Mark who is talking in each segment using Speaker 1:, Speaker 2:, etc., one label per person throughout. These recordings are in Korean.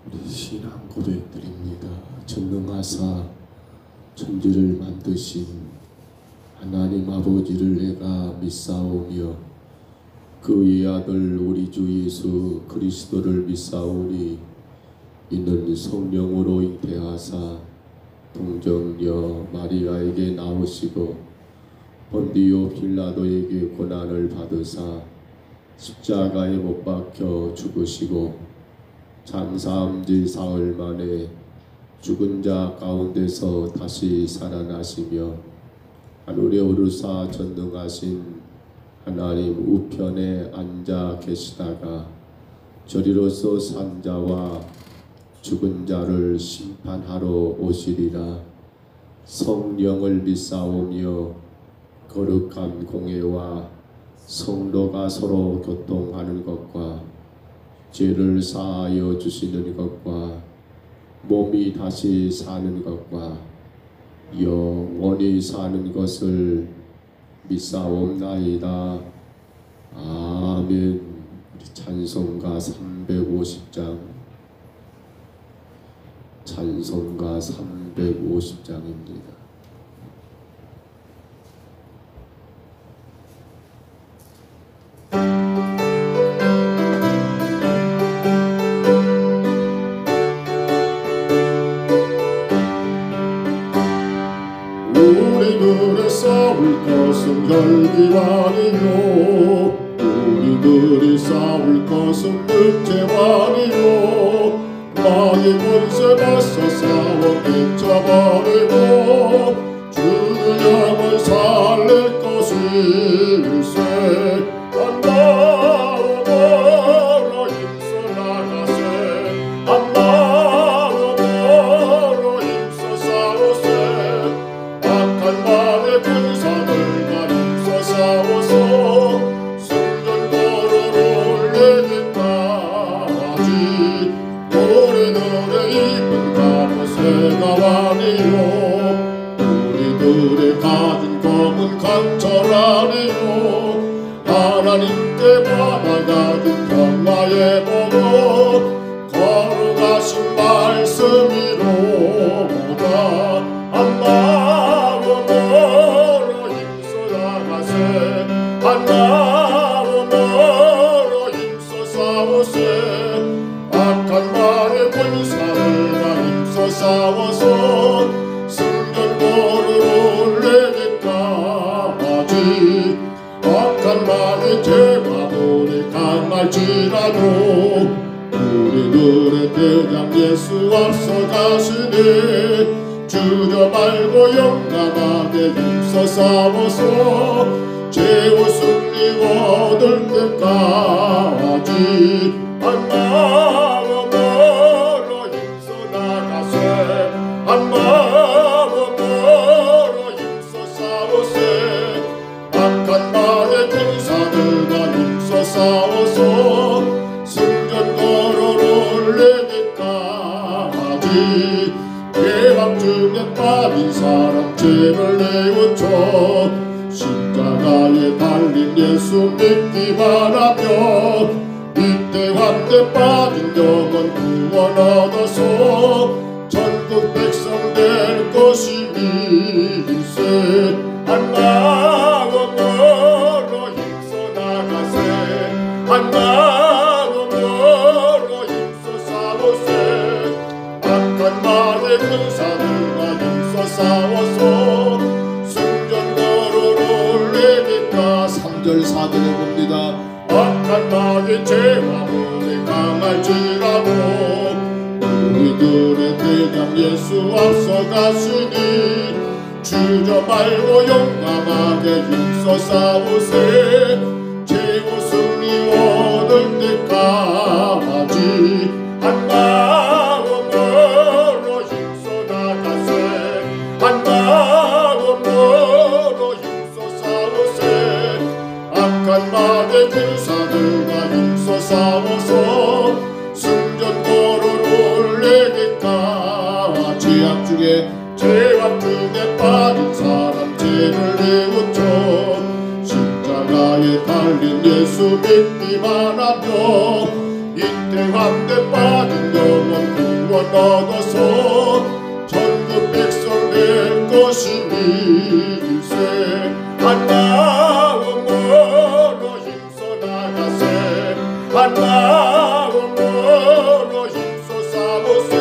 Speaker 1: 우리 신앙 고백드립니다. 전능하사 천지를 만드신 하나님 아버지를 내가 믿사오며 그의 아들 우리 주 예수 그리스도를 믿사오니 이는 성령으로 잉태하사 동정녀 마리아에게 나오시고 본디오 빌라도에게 고난을 받으사 십자가에 못 박혀 죽으시고 장사한 지 사흘 만에 죽은 자 가운데서 다시 살아나시며 하늘에 오르사 전능하신 하나님 우편에 앉아 계시다가 저리로서 산 자와 죽은 자를 심판하러 오시리라. 성령을 믿사오며 거룩한 공회와 성도가 서로 교통하는 것과 죄를 사하여 주시는 것과 몸이 다시 사는 것과 영원히 사는 것을 믿사옵나이다. 아멘. 우리 찬송가 350장 찬송가 350장입니다.
Speaker 2: 우리들의 싸울 것은 혈기와니요 우리들이 싸울 것은 육체와니요 마귀 권세 맞서 싸워 깨쳐버리고 주의 영을 살릴 것일세. 안마음으로 힘써 나가세 안마음으로 힘써 싸우세 악한 마의 군사들과 힘써 싸워서 승전거를 올리기까지 우리들의 입은 갑옷새가 아니요 우리들의 가진 검은 강철아니요 하나님께 받아가진 평화의 복은 거룩하신 말씀이로다. 한마음으로 힘써 나가세 한마음으로 힘써 싸우세 악한 말의 군사들과 힘써 싸워서 승전거를 올리기까지 악한 말의 죄가 우리 강할지라도 우리들의 대장 예수 앞서 가시니 주저 말고 용감하게 힘써 싸워서 최후 승리 얻을 때까지 한마음으로 힘써 나가세 한마음으로 힘써 싸우세 악한 말의 군사들과 힘써 싸워서 승전거를 올리기까지 죄악 중에 빠진 사람 죄를 내우쳐 십자가에 달린 예수 믿기만 하며 이때 한때 빠진 영혼 구원 얻어서 전국 백성 될 것임일세. 한마음으로 힘써 나가세 한마음으로 힘써 싸우세 악한 말의 군사들과 힘써 싸워서 승전거를 올리니까 3절 4절에 봅니다. 악한 마귀 죄와 물이 강할지라도 우리들의 대장 예수 앞서 가시니 주저 말고 용감하게 힘써 싸우세 최후 승리 얻을 때까지 한마음으로 힘써 나가세 한마음으로 힘써 싸우세 악한 마귀 군사들과 힘써 싸워서 승전거를 올리기까지 죄악 중에 빠진 사람 죄를 내우쳐 십자가에 달린 예수 믿기만 하며 이때 한데 빠진 영혼 구원 얻어서 전국 백성 될 것이 일세. 한 마음으로 힘써 나가세. 한 마음으로 힘써 싸우세.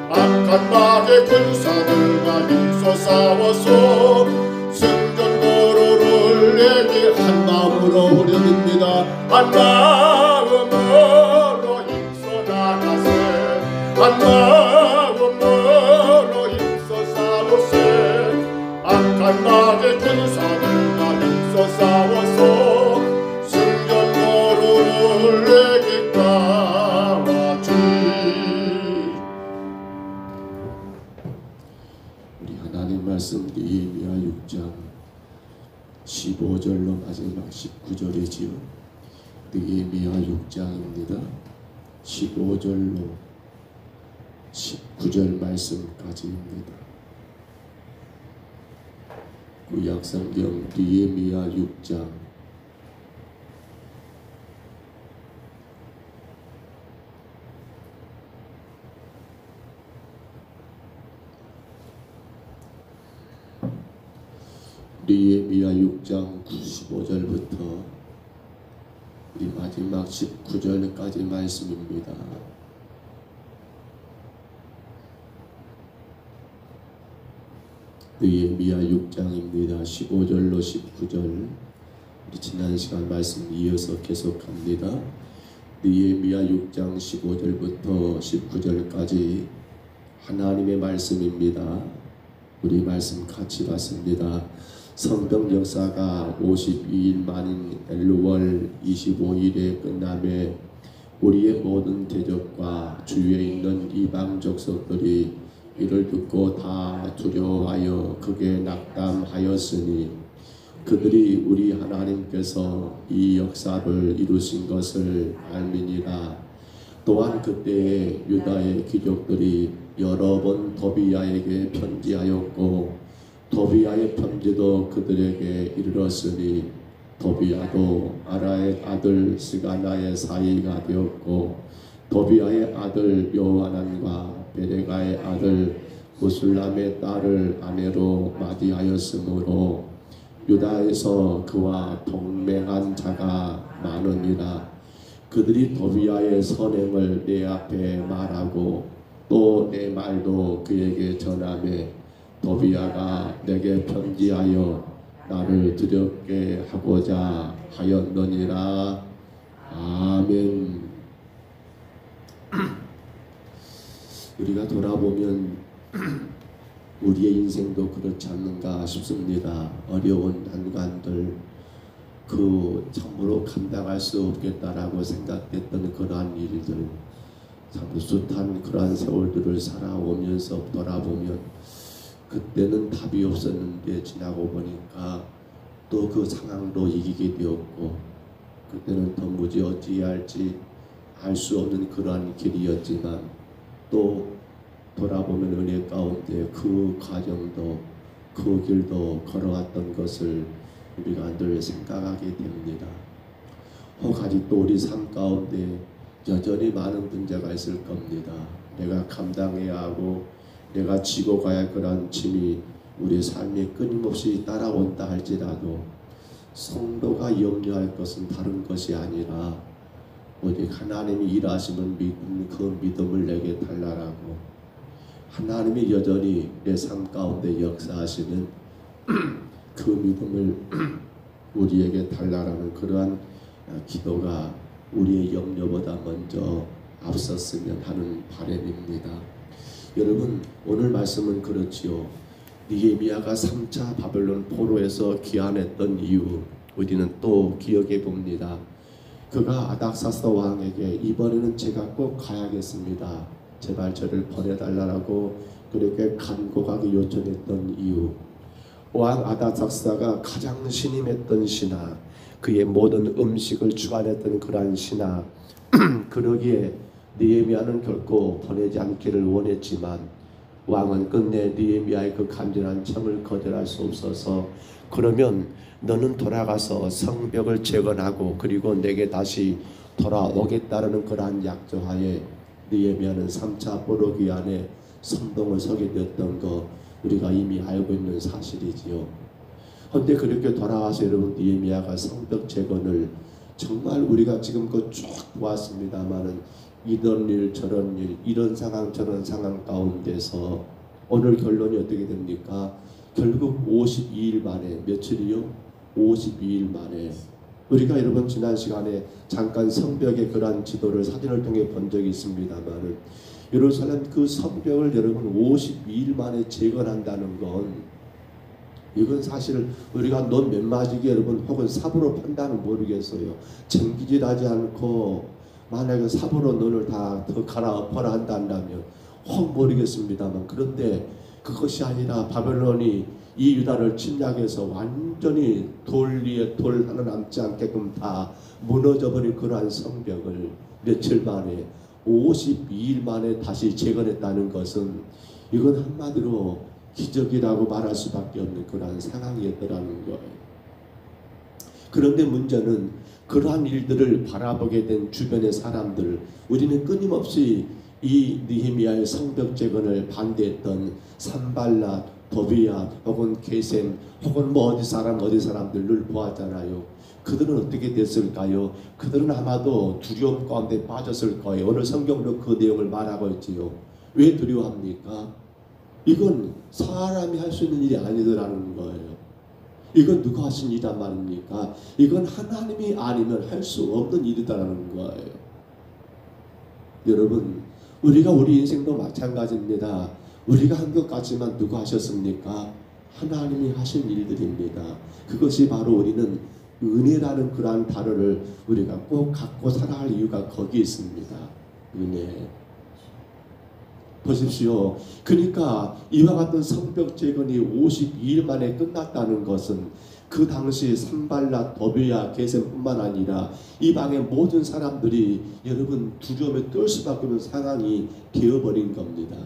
Speaker 2: 악한 마귀의 군사들과 힘써 싸워서 승전보로를 내게 한 마음으로 후려듭니다. 한 마음으로 힘써 나가세. 한 마음으로 힘써 싸우세. 악한 마귀의 군사들과 힘써 싸워서 승전보로를 내게 까지.
Speaker 1: 우리 하나님 말씀 느헤미야 6장 15절로 마지막 19절이지요. 느헤미야 6장입니다. 15절로 19절 말씀까지입니다. 구약성경 느헤미야 6장 95절부터 우리 마지막 19절까지 말씀입니다. 느헤미야 6장입니다. 15절로 19절. 우리 지난 시간 말씀 이어서 계속합니다. 느헤미야 6장 15절부터 19절까지 하나님의 말씀입니다. 우리 말씀 같이 봤습니다. 성경 역사가 52일 만인 엘루월 25일에 끝남에 우리의 모든 대적과 주위에 있는 이방 족속들이 이를 듣고 다 두려워하여 크게 낙담하였으니 그들이 우리 하나님께서 이 역사를 이루신 것을 알미니라. 또한 그때에 유다의 귀족들이 여러 번 도비야에게 편지하였고 도비야의 편지도 그들에게 이르렀으니 도비야도 아라의 아들 스가나의 사이가 되었고 도비야의 아들 요하난과 베레가의 아들 무술람의 딸을 아내로 맞이하였으므로 유다에서 그와 동맹한 자가 많으니라. 그들이 도비야의 선행을 내 앞에 말하고 또 내 말도 그에게 전하매 도비야가 내게 편지하여 나를 두렵게 하고자 하였느니라. 아멘. 우리가 돌아보면 우리의 인생도 그렇지 않는가 싶습니다. 어려운 난관들, 그 참으로 감당할 수 없겠다라고 생각했던 그러한 일들, 참 숱한 그러한 세월들을 살아오면서 돌아보면 그때는 답이 없었는데 지나고 보니까 또 그 상황도 이기게 되었고 그때는 도무지 어찌해야 할지 알 수 없는 그러한 길이었지만 또 돌아보면 은혜 가운데 그 과정도 그 길도 걸어왔던 것을 우리가 늘 생각하게 됩니다. 혹 아직도 우리 삶 가운데 여전히 많은 문제가 있을 겁니다. 내가 감당해야 하고 내가 지고 가야 할 그런 짐이 우리 삶에 끊임없이 따라온다 할지라도 성도가 염려할 것은 다른 것이 아니라 오직 하나님이 일하시는 믿음, 그 믿음을 내게 달라라고 하나님이 여전히 내 삶 가운데 역사하시는 그 믿음을 우리에게 달라라는 그러한 기도가 우리의 염려보다 먼저 앞섰으면 하는 바람입니다. 여러분, 오늘 말씀은 그렇지요. 느헤미야가 3차 바벨론 포로에서 귀환했던 이유 우리는 또 기억해 봅니다. 그가 아닥사스다 왕에게 이번에는 제가 꼭 가야겠습니다. 제발 저를 보내달라고 그렇게 간곡하게 요청했던 이유, 왕 아닥사스다가 가장 신임했던 신하, 그의 모든 음식을 주관했던 그러한 신하 그러기에 느헤미야는 결코 보내지 않기를 원했지만 왕은 끝내 느헤미야의 그 간절한 청을 거절할 수 없어서 그러면 너는 돌아가서 성벽을 재건하고 그리고 내게 다시 돌아오겠다는 그러한 약조하에 느헤미야는 3차 포로기 안에 선동을 서게 되었던 거 우리가 이미 알고 있는 사실이지요. 그런데 그렇게 돌아와서 여러분 느헤미야가 성벽 재건을 정말 우리가 지금껏 쭉 보았습니다마는 이런 일 저런 일 이런 상황 저런 상황 가운데서 오늘 결론이 어떻게 됩니까? 결국 52일 만에 며칠이요? 52일 만에 우리가 여러분 지난 시간에 잠깐 성벽의 그러한 지도를 사진을 통해 본 적이 있습니다마는 예루살렘 그 성벽을 여러분 52일 만에 재건한다는 건 이건 사실 우리가 넌 몇 마지기 여러분 혹은 삽으로 판다는 모르겠어요. 챙기질하지 않고 만약에 삽으로 너를 다 더 갈아엎어라 한다면 혹 모르겠습니다만 그런데 그것이 아니라 바벨론이 이 유다를 침략해서 완전히 돌 위에 돌 하나 남지 않게끔 다 무너져버린 그러한 성벽을 며칠 만에 52일 만에 다시 재건했다는 것은 이건 한마디로 기적이라고 말할 수밖에 없는 그러한 상황이었더라는 거예요. 그런데 문제는 그러한 일들을 바라보게 된 주변의 사람들, 우리는 끊임없이 이 느헤미야의 성벽 재건을 반대했던 산발랏, 도비야 혹은 게셈 혹은 뭐 어디 사람들을 보았잖아요. 그들은 어떻게 됐을까요? 그들은 아마도 두려움 가운데 빠졌을 거예요. 오늘 성경도 그 내용을 말하고 있지요. 왜 두려워합니까? 이건 사람이 할 수 있는 일이 아니더라는 거예요. 이건 누가 하신 일이란 말입니까? 이건 하나님이 아니면 할 수 없는 일이다라는 거예요. 여러분, 우리가 우리 인생도 마찬가지입니다. 우리가 한 것 같지만 누가 하셨습니까? 하나님이 하신 일들입니다. 그것이 바로 우리는 은혜라는 그러한 단어를 우리가 꼭 갖고 살아갈 이유가 거기에 있습니다. 은혜. 보십시오. 그러니까 이와 같은 성벽 재건이 52일 만에 끝났다는 것은 그 당시 산발랏, 도비야, 게셈뿐만 아니라 이방의 모든 사람들이 여러분 두려움에 떨 수밖에 없는 상황이 되어버린 겁니다.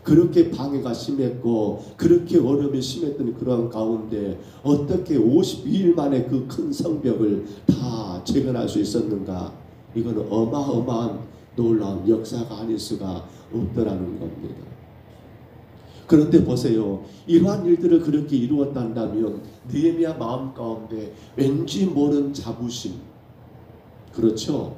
Speaker 1: 그렇게 방해가 심했고 그렇게 어려움이 심했던 그런 가운데 어떻게 52일 만에 그 큰 성벽을 다 재건할 수 있었는가? 이건 어마어마한 놀라운 역사가 아닐 수가 없더라는 겁니다. 그런데 보세요. 이러한 일들을 그렇게 이루었단다면 느헤미야 마음 가운데 왠지 모르는 자부심. 그렇죠?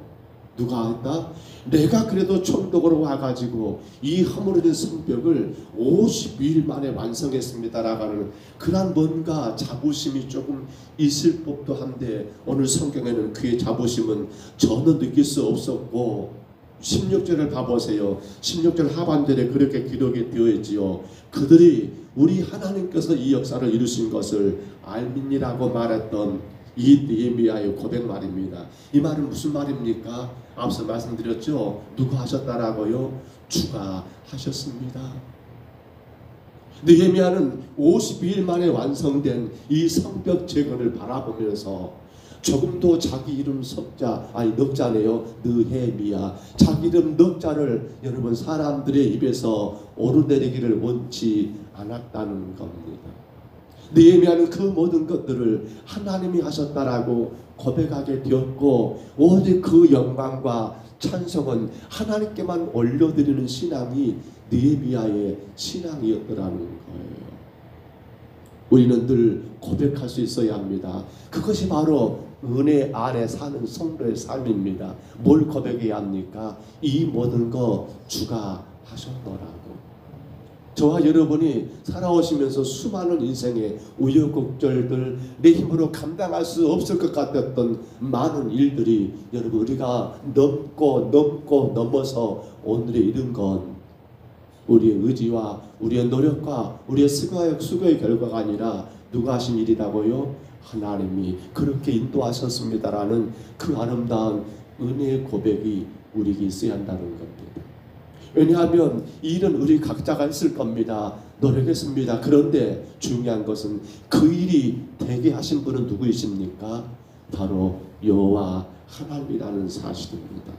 Speaker 1: 누가 했다? 내가 그래도 총독으로 와가지고 이 허물어진 성벽을 52일 만에 완성했습니다라고 하는 그런 뭔가 자부심이 조금 있을 법도 한데 오늘 성경에는 그의 자부심은 전혀 느낄 수 없었고 16절을 봐보세요. 16절 하반절에 그렇게 기록이 되어 있지요. 그들이 우리 하나님께서 이 역사를 이루신 것을 알미니라고 말했던 이 느헤미야의 고백 말입니다. 이 말은 무슨 말입니까? 앞서 말씀드렸죠. 누가 하셨다라고요? 주가 하셨습니다. 느헤미야는 52일 만에 완성된 이 성벽 재건을 바라보면서 조금도 자기 이름 넉자네요. 느헤미야. 자기 이름 넉자를 여러분 사람들의 입에서 오르내리기를 원치 않았다는 겁니다. 느헤미야는 그 모든 것들을 하나님이 하셨다라고 고백하게 되었고 오직 그 영광과 찬송은 하나님께만 올려드리는 신앙이 느헤미야의 신앙이었더라는 거예요. 우리는 늘 고백할 수 있어야 합니다. 그것이 바로 은혜 안에 사는 성도의 삶입니다. 뭘 고백해야 합니까? 이 모든 거 주가 하셨더라고. 저와 여러분이 살아오시면서 수많은 인생의 우여곡절들, 내 힘으로 감당할 수 없을 것 같았던 많은 일들이 여러분 우리가 넘어서 오늘에 이른 건 우리의 의지와 우리의 노력과 우리의 수고의 결과가 아니라 누가 하신 일이라고요? 하나님이 그렇게 인도하셨습니다라는 그 아름다운 은혜의 고백이 우리에게 있어야 한다는 겁니다. 왜냐하면 이 일은 우리 각자가 했을 겁니다. 노력했습니다. 그런데 중요한 것은 그 일이 되게 하신 분은 누구이십니까? 바로 여호와 하나님이라는 사실입니다.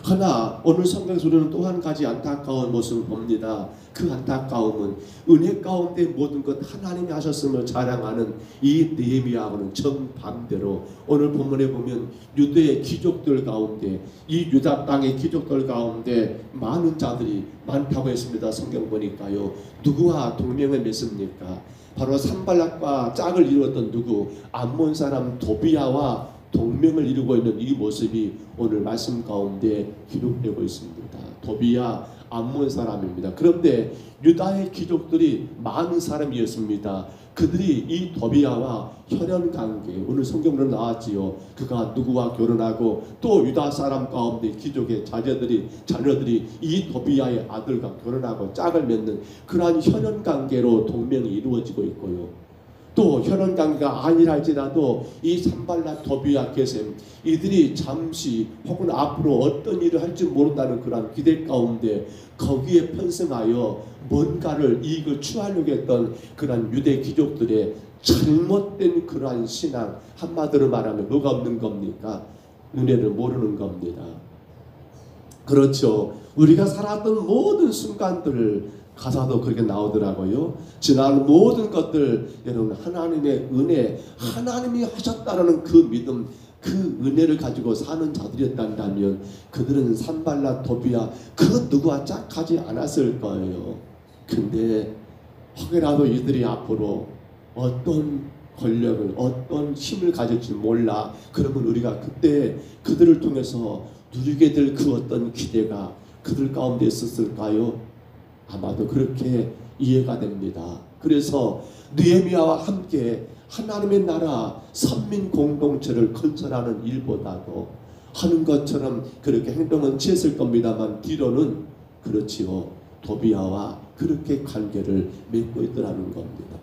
Speaker 1: 그러나 오늘 성경에서 우리는 또 한 가지 안타까운 모습을 봅니다. 그 안타까움은 은혜 가운데 모든 것 하나님이 하셨음을 자랑하는 이 느헤미야하고는 정반대로 오늘 본문에 보면 유대의 귀족들 가운데, 이 유다 땅의 귀족들 가운데 많은 자들이 많다고 했습니다. 성경 보니까요. 누구와 동맹을 맺습니까? 바로 산발락과 짝을 이루었던 누구? 암몬 사람 도비야와 동맹을 이루고 있는 이 모습이 오늘 말씀 가운데 기록되고 있습니다. 도비야 암몬 사람입니다. 그런데 유다의 귀족들이 많은 사람이었습니다. 그들이 이 도비야와 혈연 관계, 오늘 성경으로 나왔지요. 그가 누구와 결혼하고 또 유다 사람 가운데 귀족의 자녀들이 이 도비야의 아들과 결혼하고 짝을 맺는 그러한 혈연 관계로 동맹이 이루어지고 있고요. 또 혈연 관계가 아니라 할지라도 이 산발락 도비야 게셈 이들이 잠시 혹은 앞으로 어떤 일을 할지 모른다는 그러한 기대 가운데 거기에 편승하여 뭔가를 이익을 취하려고 했던 그러한 유대 귀족들의 잘못된 그러한 신앙, 한마디로 말하면 뭐가 없는 겁니까? 은혜를 모르는 겁니다. 그렇죠. 우리가 살았던 모든 순간들을 가사도 그렇게 나오더라고요. 지난 모든 것들, 여러분 하나님의 은혜, 하나님이 하셨다는 그 믿음, 그 은혜를 가지고 사는 자들이었다면 그들은 산발락 도비야 그 누구와 짝하지 않았을 거예요. 근데 혹여라도 이들이 앞으로 어떤 권력을, 어떤 힘을 가질지 몰라. 그러면 우리가 그때 그들을 통해서 누리게 될 그 어떤 기대가 그들 가운데 있었을까요? 아마도 그렇게 이해가 됩니다. 그래서 느헤미야와 함께 하나님의 나라 선민 공동체를 건설하는 일보다도 하는 것처럼 그렇게 행동은 취했을 겁니다만 뒤로는 그렇지요. 도비야와 그렇게 관계를 맺고 있더라는 겁니다.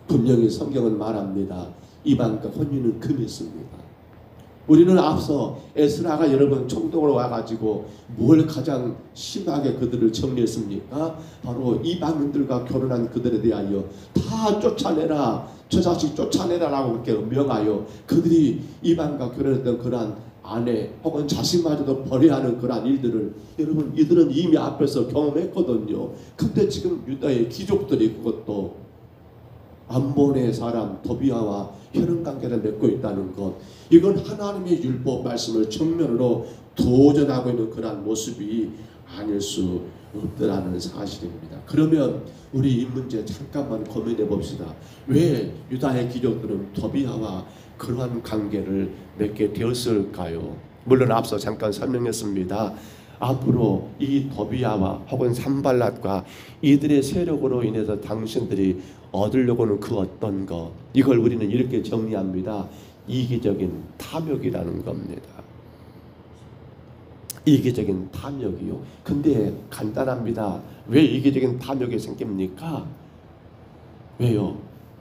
Speaker 1: 분명히 성경은 말합니다. 이방과 혼인은 금했습니다. 우리는 앞서 에스라가 여러분 총독으로 와가지고 뭘 가장 심하게 그들을 정리했습니까? 바로 이방인들과 결혼한 그들에 대하여 다 쫓아내라, 저 자식 쫓아내라라고 그렇게 명하여 그들이 이방과 결혼했던 그러한 아내 혹은 자신마저도 버려야 하는 그러한 일들을 여러분 이들은 이미 앞에서 경험했거든요. 근데 지금 유다의 귀족들이 그것도 암몬의 사람 도비야와 혈연관계를 맺고 있다는 것, 이건 하나님의 율법 말씀을 정면으로 도전하고 있는 그러한 모습이 아닐 수 없더라는 사실입니다. 그러면 우리 이 문제 잠깐만 고민해 봅시다. 왜 유다의 귀족들은 도비야와 그러한 관계를 맺게 되었을까요? 물론 앞서 잠깐 설명했습니다. 앞으로 이 도비야와 혹은 산발락과 이들의 세력으로 인해서 당신들이 얻으려고 하는 그 어떤 것, 이걸 우리는 이렇게 정리합니다. 이기적인 탐욕이라는 겁니다. 이기적인 탐욕이요. 근데 간단합니다. 왜 이기적인 탐욕이 생깁니까? 왜요?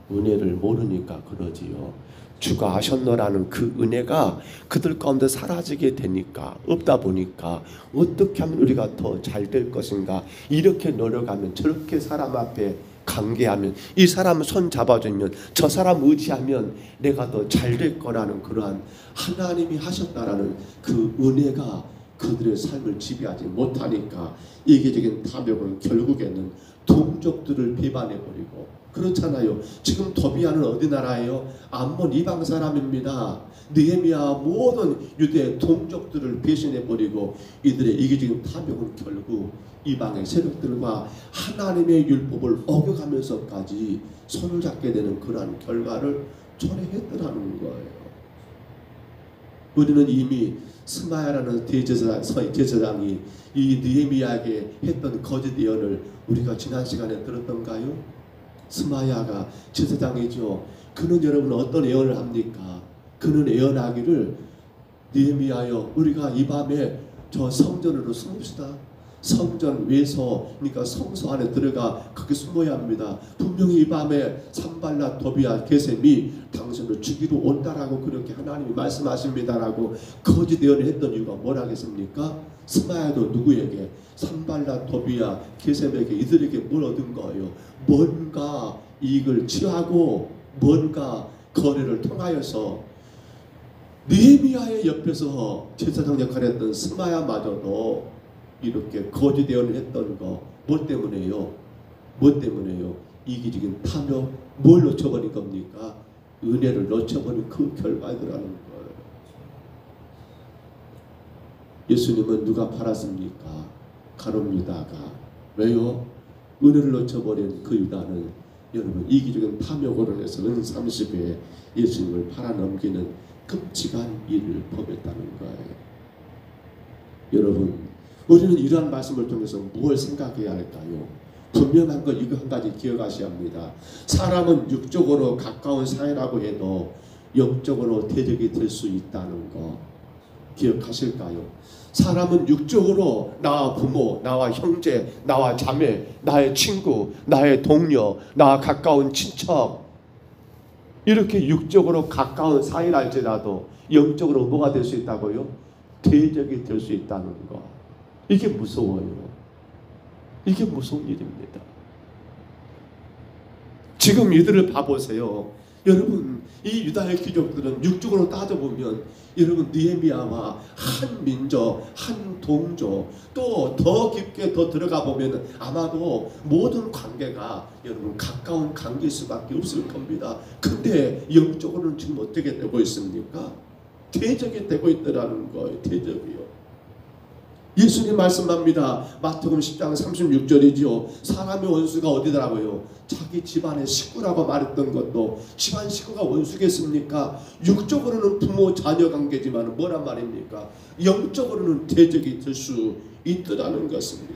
Speaker 1: 은혜를 모르니까 그러지요. 주가 하셨노라는 그 은혜가 그들 가운데 사라지게 되니까, 없다 보니까 어떻게 하면 우리가 더 잘 될 것인가, 이렇게 노력하면, 저렇게 사람 앞에 관계하면, 이 사람 손 잡아주면, 저 사람 의지하면 내가 더 잘 될 거라는 그러한 하나님이 하셨다라는 그 은혜가 그들의 삶을 지배하지 못하니까 이기적인 탐욕은 결국에는 동족들을 배반해버리고, 그렇잖아요. 지금 도비야는 어디 나라예요? 암몬 이방 사람입니다. 느헤미야 모든 유대 동족들을 배신해버리고 이들의 이기적인 탐욕은 결국 이방의 세력들과 하나님의 율법을 어겨가면서까지 손을 잡게 되는 그러한 결과를 초래했더라는 거예요. 우리는 이미 스마야라는 대제사장이 이 느헤미야에게 했던 거짓 예언을 우리가 지난 시간에 들었던가요? 스마야가 제사장이죠. 그는 여러분 어떤 예언을 합니까? 그는 예언하기를, 느헤미야여, 우리가 이 밤에 저 성전으로 숨읍시다. 성전 외서, 그러니까 성소 안에 들어가 거기 숨어야 합니다. 분명히 이 밤에 산발락 도비야 게셈이 당신을 죽이러 온다라고 그렇게 하나님이 말씀하십니다라고 거짓 예언을 했던 이유가 뭐라겠습니까? 스마야도 누구에게? 산발락 도비야 게셈에게, 이들에게 뭘 얻은 거예요? 뭔가 이익을 취하고 뭔가 거래를 통하여서 느헤미야의 옆에서 제사장 역할을 했던 스마야마저도 이렇게 거지대언을 했던 거 뭐 때문에요? 뭐 때문에요? 이기적인 탐욕, 뭘 놓쳐버린 겁니까? 은혜를 놓쳐버린 그 결과들하는 거예요. 예수님은 누가 팔았습니까? 가룟 유다가. 왜요? 은혜를 놓쳐버린 그 유다는 여러분 이기적인 탐욕으로 해서 은 30에 예수님을 팔아넘기는 끔찍한 일을 범했다는 거예요. 여러분 우리는 이러한 말씀을 통해서 무엇을 생각해야 할까요? 분명한 것 이거 한 가지 기억하셔야 합니다. 사람은 육적으로 가까운 사이라고 해도 영적으로 대적이 될 수 있다는 거 기억하실까요? 사람은 육적으로 나와 부모, 나와 형제, 나와 자매, 나의 친구, 나의 동료, 나와 가까운 친척 이렇게 육적으로 가까운 사이랄지라도 영적으로 뭐가 될 수 있다고요? 대적이 될 수 있다는 거. 이게 무서워요. 이게 무서운 일입니다. 지금 이들을 봐보세요. 여러분 이 유다의 귀족들은 육적으로 따져보면 여러분 느헤미야와 한 민족, 한 동족 또 더 깊게 더 들어가 보면 아마도 모든 관계가 여러분 가까운 관계일 수밖에 없을 겁니다. 근데 영적으로는 지금 어떻게 되고 있습니까? 대적이 되고 있더라는 거예요. 대적이요. 예수님 말씀합니다. 마태복음 10장 36절이지요. 사람의 원수가 어디더라고요? 자기 집안의 식구라고 말했던 것도 집안 식구가 원수겠습니까? 육적으로는 부모 자녀 관계지만 뭐란 말입니까? 영적으로는 대적이 될 수 있더라는 것입니다.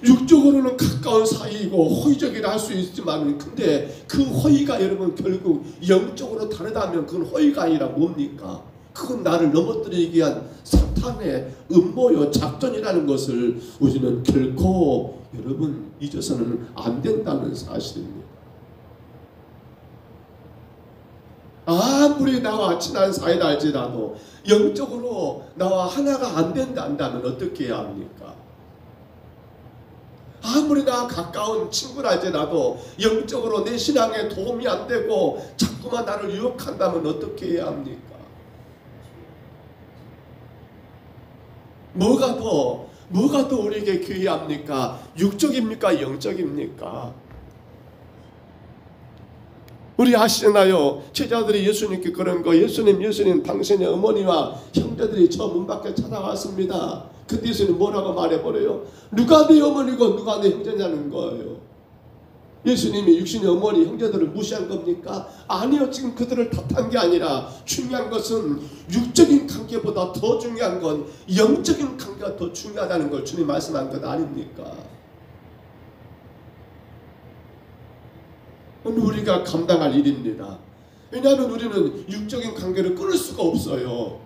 Speaker 1: 육적으로는 가까운 사이이고 호의적이라 할 수 있지만 근데 그 호의가 여러분 결국 영적으로 다르다면 그건 호의가 아니라 뭡니까? 그건 나를 넘어뜨리기 위한 사탄의 음모요 작전이라는 것을 우리는 결코 여러분 잊어서는 안 된다는 사실입니다. 아무리 나와 친한 사이라 할지라도 영적으로 나와 하나가 안 된다면 어떻게 해야 합니까? 아무리 나와 가까운 친구라 할지라도 영적으로 내 신앙에 도움이 안 되고 자꾸만 나를 유혹한다면 어떻게 해야 합니까? 뭐가 더 우리에게 귀합니까? 육적입니까? 영적입니까? 우리 아시나요? 제자들이 예수님께 그런 거 예수님 당신의 어머니와 형제들이 저 문 밖에 찾아왔습니다. 그때 예수님 뭐라고 말해버려요? 누가 내 어머니고 누가 내 형제냐는 거예요. 예수님이 육신의 어머니 형제들을 무시한 겁니까? 아니요. 지금 그들을 탓한 게 아니라 중요한 것은 육적인 관계보다 더 중요한 건 영적인 관계가 더 중요하다는 걸 주님 말씀한 것 아닙니까? 오늘 우리가 감당할 일입니다. 왜냐하면 우리는 육적인 관계를 끊을 수가 없어요.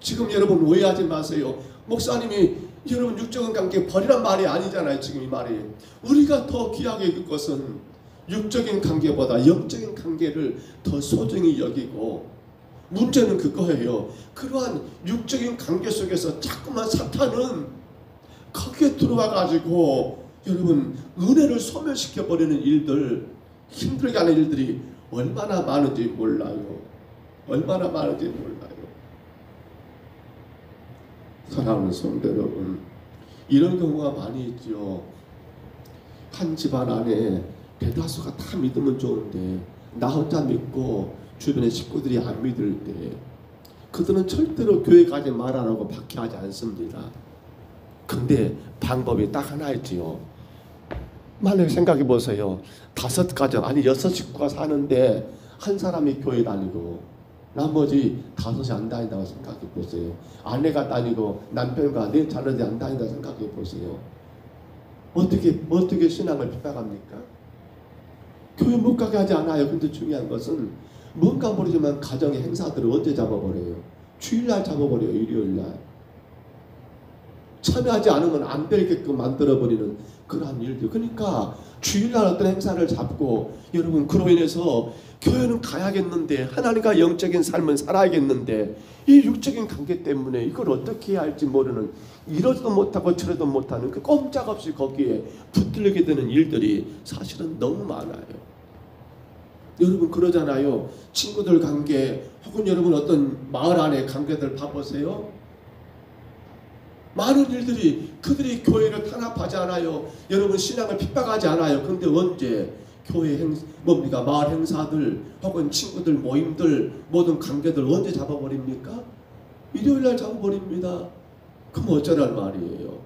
Speaker 1: 지금 여러분 오해하지 마세요. 목사님이 여러분 육적인 관계 버리란 말이 아니잖아요. 지금 이 말이 우리가 더 귀하게 여길 것은 육적인 관계보다 영적인 관계를 더 소중히 여기고 문제는 그거예요. 그러한 육적인 관계 속에서 자꾸만 사탄은 거기에 들어와 가지고 여러분 은혜를 소멸시켜버리는 일들 힘들게 하는 일들이 얼마나 많은지 몰라요. 얼마나 많은지 몰라요. 사랑하는 성도 여러분, 이런 경우가 많이 있죠. 한 집안 안에 대다수가 다 믿으면 좋은데 나 혼자 믿고 주변의 식구들이 안 믿을 때 그들은 절대로 교회 가지 말라고 박해하지 않습니다. 근데 방법이 딱 하나 있지요. 만약에 생각해 보세요. 5가정 아니 6식구가 사는데 한 사람이 교회 다니고 나머지 5이 안 다닌다고 생각해 보세요. 아내가 다니고 남편과 내 자녀들이 안 다닌다고 생각해 보세요. 어떻게 신앙을 핍박합니까? 교회 못 가게 하지 않아요. 근데 중요한 것은 뭔가 모르지만 가정의 행사들을 언제 잡아버려요? 주일날 잡아버려요. 일요일날. 참여하지 않으면 안 되게끔 만들어버리는 그러한 일들. 그러니까 주일날 어떤 행사를 잡고 여러분 그로 인해서 교회는 가야겠는데 하나님과 영적인 삶은 살아야겠는데 이 육적인 관계 때문에 이걸 어떻게 해야 할지 모르는 이러지도 못하고 저러지도 못하는 그 꼼짝없이 거기에 붙들리게 되는 일들이 사실은 너무 많아요. 여러분 그러잖아요. 친구들 관계 혹은 여러분 어떤 마을 안의 관계들 봐보세요. 많은 일들이 그들이 교회를 탄압하지 않아요. 여러분 신앙을 핍박하지 않아요. 그런데 언제 교회 마을 행사들 혹은 친구들 모임들 모든 관계들 언제 잡아버립니까? 일요일날 잡아버립니다. 그럼 어쩌란 말이에요.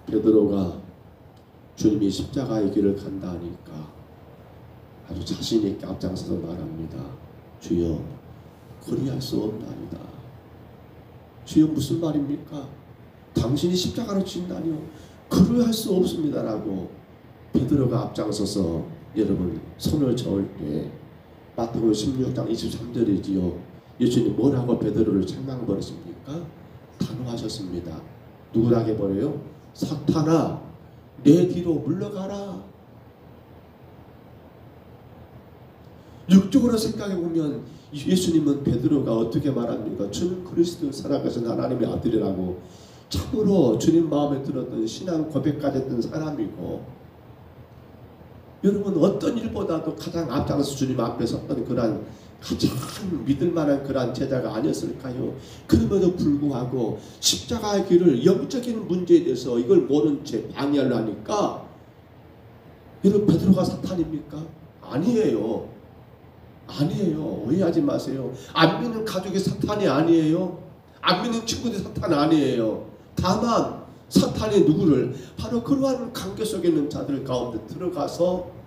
Speaker 1: 베드로가 주님이 십자가의 길을 간다 하니까 아주 자신 있게 앞장서서 말합니다. 주여 그리할 수 없나이다. 주여 무슨 말입니까? 당신이 십자가를 진다니요? 그리할 수 없습니다라고 베드로가 앞장서서 여러분 손을 저을 때 마태복음 16장 23절이지요. 예수님 뭐라고 베드로를 책망버리십니까? 단호하셨습니다. 누구라게 버려요? 사탄아 내 뒤로 물러가라. 육적으로 생각해 보면 예수님은 베드로가 어떻게 말합니까? 주는 그리스도 살아가신 하나님의 아들이라고 참으로 주님 마음에 들었던 신앙 고백까지 했던 사람이고, 여러분 어떤 일보다도 가장 앞장서 주님 앞에 섰던 그런 가장 믿을 만한 그런 제자가 아니었을까요? 그럼에도 불구하고 십자가의 길을 영적인 문제에 대해서 이걸 모른 채 방해를 하니까, 여러분 베드로가 사탄입니까? 아니에요. 아니에요. 오해하지 마세요. 안 믿는 가족이 사탄이 아니에요. 안 믿는 친구들이 사탄 아니에요. 다만 사탄이 누구를 바로 그러한 관계 속에 있는 자들 가운데 들어가서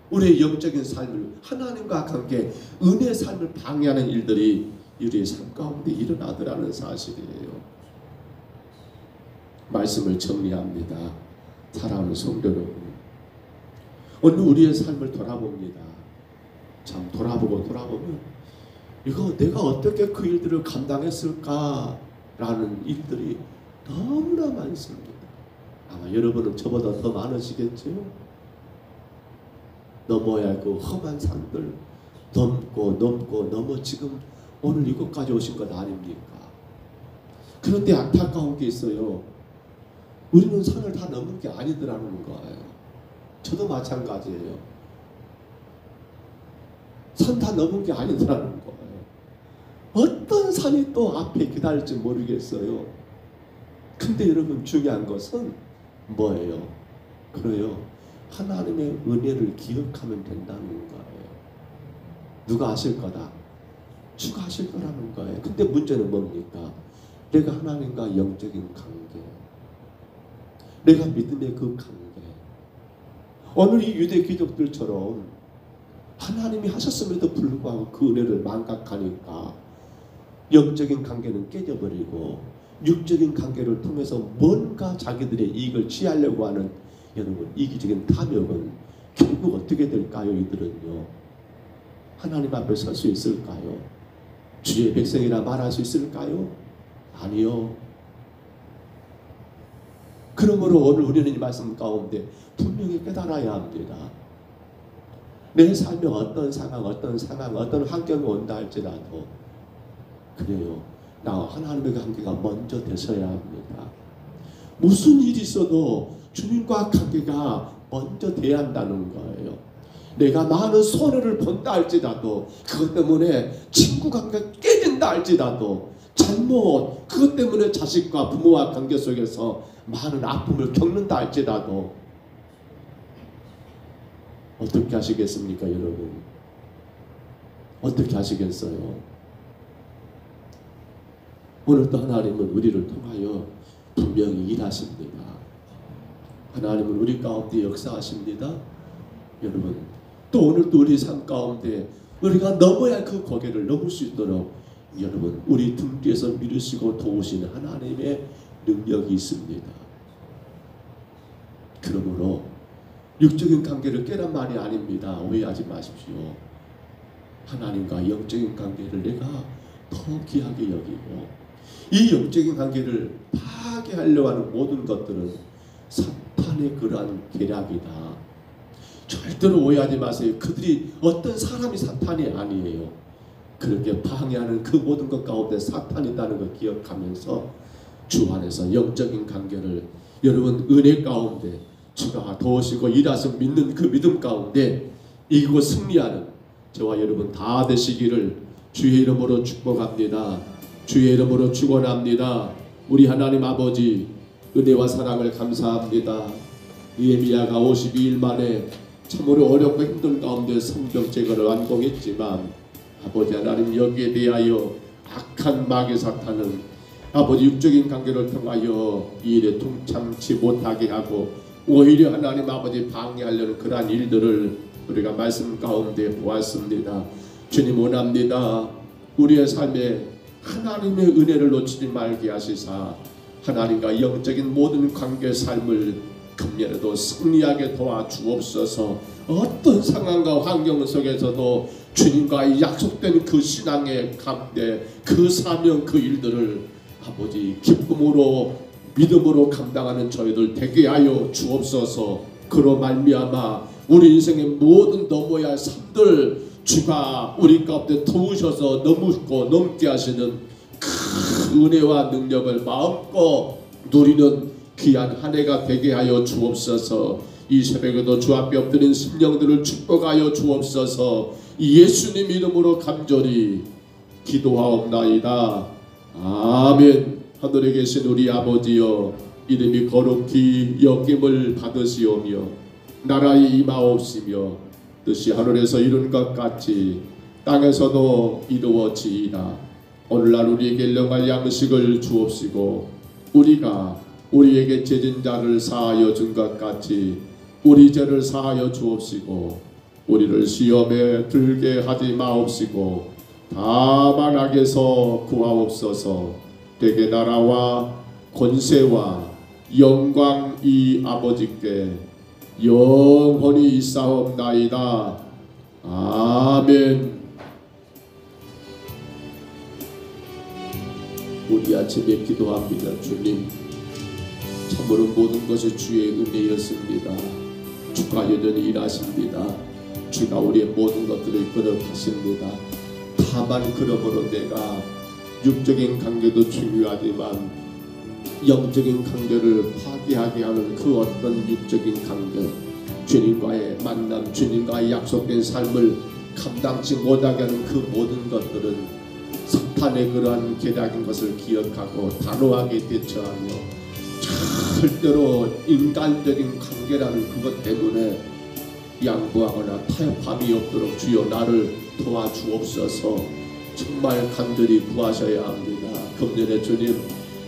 Speaker 1: 우리의 영적인 삶을, 하나님과 관계, 은혜의 삶을 방해하는 일들이 우리의 삶 가운데 일어나더라는 사실이에요. 말씀을 정리합니다. 사랑하는 성도 여러분, 오늘 우리의 삶을 돌아봅니다. 참 돌아보면 이거 내가 어떻게 그 일들을 감당했을까라는 일들이 너무나 많습니다. 아마 여러분은 저보다 더 많으시겠죠? 넘어야 할 그 험한 산들 넘어 지금 오늘 이곳까지 오신 것 아닙니까? 그런데 안타까운 게 있어요. 우리는 산을 다 넘은 게 아니더라는 거예요. 저도 마찬가지예요. 산 다 넘은 게 아니더라는 거예요. 어떤 산이 또 앞에 기다릴지 모르겠어요. 근데 여러분 중요한 것은 뭐예요? 그래요. 하나님의 은혜를 기억하면 된다는 거예요. 누가 하실 거다? 주가 하실 거라는 거예요. 근데 문제는 뭡니까? 내가 하나님과 영적인 관계, 내가 믿음의 그 관계. 오늘 이 유대 귀족들처럼 하나님이 하셨음에도 불구하고 그 은혜를 망각하니까 영적인 관계는 깨져버리고 육적인 관계를 통해서 뭔가 자기들의 이익을 취하려고 하는 여러분 이기적인 탐욕은 결국 어떻게 될까요? 이들은요, 하나님 앞에 설 수 있을까요? 주의 백성이라 말할 수 있을까요? 아니요. 그러므로 오늘 우리는 이 말씀 가운데 분명히 깨달아야 합니다. 내 삶에 어떤 상황, 어떤 환경이 온다 할지라도 그래요. 나와 하나님의 관계가 먼저 되셔야 합니다. 무슨 일이 있어도 주님과 관계가 먼저 돼야 한다는 거예요. 내가 많은 손해를 본다 할지라도, 그것 때문에 친구 관계가 깨진다 할지라도, 잘못 그것 때문에 자식과 부모와 관계 속에서 많은 아픔을 겪는다 할지라도 어떻게 하시겠습니까, 여러분? 어떻게 하시겠어요? 오늘도 하나님은 우리를 통하여 분명히 일하십니다. 하나님은 우리 가운데 역사하십니다. 여러분, 또 오늘도 우리 삶 가운데 우리가 넘어야 할 그 고개를 넘을 수 있도록 여러분 우리 등 뒤에서 밀으시고 도우시는 하나님의 능력이 있습니다. 그러므로 육적인 관계를 깨란 말이 아닙니다. 오해하지 마십시오. 하나님과 영적인 관계를 내가 더 귀하게 여기고, 이 영적인 관계를 파괴하려고 하는 모든 것들은 사탄의 그러한 계략이다. 절대로 오해하지 마세요. 그들이 어떤 사람이 사탄이 아니에요. 그렇게 방해하는 그 모든 것 가운데 사탄이 있다는 걸 기억하면서 주 안에서 영적인 관계를 여러분 은혜 가운데 주가 도우시고 일하서 믿는 그 믿음 가운데 이기고 승리하는 저와 여러분 다 되시기를 주의 이름으로 축복합니다. 주의 이름으로 축원합니다. 우리 하나님 아버지 은혜와 사랑을 감사합니다. 느헤미야가 52일 만에 참으로 어렵고 힘든 가운데 성벽 제거를 완공했지만 아버지 하나님 여기에 대하여 악한 마귀 사탄은 아버지 육적인 관계를 통하여 이 일에 동참치 못하게 하고 오히려 하나님 아버지 방해하려는 그러한 일들을 우리가 말씀 가운데 보았습니다. 주님 원합니다. 우리의 삶에 하나님의 은혜를 놓치지 말게 하시사 하나님과 영적인 모든 관계의 삶을 금년에도 승리하게 도와주옵소서. 어떤 상황과 환경 속에서도 주님과 약속된 그 신앙의 가운데 그 사명 그 일들을 아버지 기쁨으로 믿음으로 감당하는 저희들 되게 하여 주옵소서. 그로 말미암아 우리 인생의 모든 넘어야 할 삶들 주가 우리 가운데 도우셔서 넘고 넘게 하시는 그 은혜와 능력을 마음껏 누리는 귀한 한 해가 되게 하여 주옵소서. 이 새벽에도 주 앞에 엎드린 심령들을 축복하여 주옵소서. 예수님 이름으로 간절히 기도하옵나이다. 아멘. 하늘에 계신 우리 아버지여 이름이 거룩히 여김을 받으시오며 나라의 임하옵시며 뜻이 하늘에서 이룬 것 같이 땅에서도 이루어지이다. 오늘날 우리에게 일용할 양식을 주옵시고 우리가 우리에게 죄진 자를 사하여 준 것 같이 우리 죄를 사하여 주옵시고 우리를 시험에 들게 하지 마옵시고 다만 악에서 구하옵소서. 되게 나라와 권세와 영광이 아버지께 영원히 있사옵나이다. 아멘. 우리 아침에 기도합니다. 주님 참으로 모든 것이 주의 은혜였습니다. 주가 여전히 일하십니다. 주가 우리의 모든 것들을 끌어가십니다. 다만 그러므로 내가 육적인 관계도 중요하지만 영적인 관계를 파괴하게 하는 그 어떤 육적인 관계, 주님과의 만남, 주님과의 약속된 삶을 감당치 못하게 하는 그 모든 것들은 사탄의 그러한 계략인 것을 기억하고 단호하게 대처하며 절대로 인간적인 관계라는 그것 때문에 양보하거나 타협함이 없도록 주여 나를 도와주옵소서. 정말 간절히 구하셔야 합니다. 금년에 주님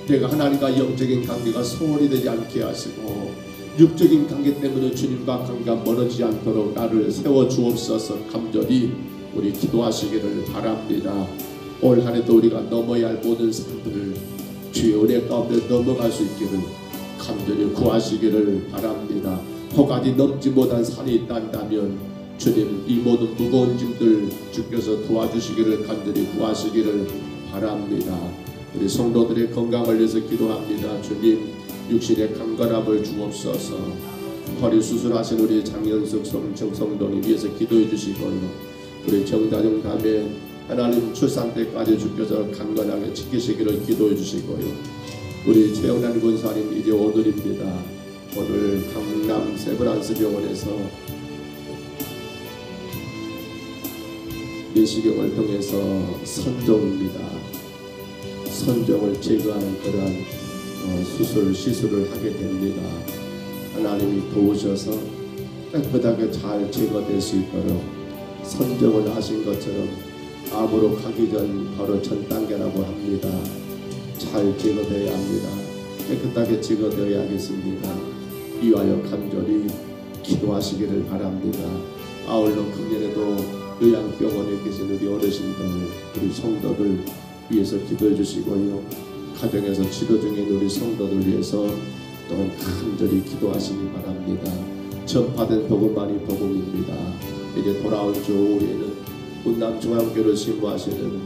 Speaker 1: 내가 하나님과 영적인 관계가 소홀히 되지 않게 하시고 육적인 관계 때문에 주님과 관계가 멀어지지 않도록 나를 세워주옵소서. 간절히 우리 기도하시기를 바랍니다. 올 한해도 우리가 넘어야 할 모든 산들을 주의 은혜 가운데 넘어갈 수 있기를 간절히 구하시기를 바랍니다. 혹아지 넘지 못한 산이 있다면 주님 이 모든 무거운 짐들 주께서 도와주시기를 간절히 구하시기를 바랍니다. 우리 성도들의 건강을 위해서 기도합니다. 주님 육신의 강건함을 주옵소서. 허리 수술하신 우리 장현석 성도님 위해서 기도해 주시고요. 우리 정다정 담에 하나님 출산 때까지 주께서 강건하게 지키시기를 기도해 주시고요. 우리 최영란 군사님 이제 오늘입니다. 오늘 강남 세브란스 병원에서 내시경을 통해서 선종입니다. 선종을 제거하는 그러한 시술을 하게 됩니다. 하나님이 도우셔서 깨끗하게 잘 제거될 수 있도록 선종을 하신 것처럼 암으로 가기 전 바로 전 단계라고 합니다. 잘 제거되어야 합니다. 깨끗하게 제거되어야 하겠습니다. 이와여 간절히 기도하시기를 바랍니다. 아울러 금년에도 요양병원에 계신 우리 어르신들, 우리 성도들 위해서 기도해 주시고요. 가정에서 치료 중인 우리 성도들 위해서 또한 간절히 기도하시기 바랍니다. 전파된 복음만이 복음입니다. 이제 돌아올 주 오후에는 운남중앙교를 신부하시는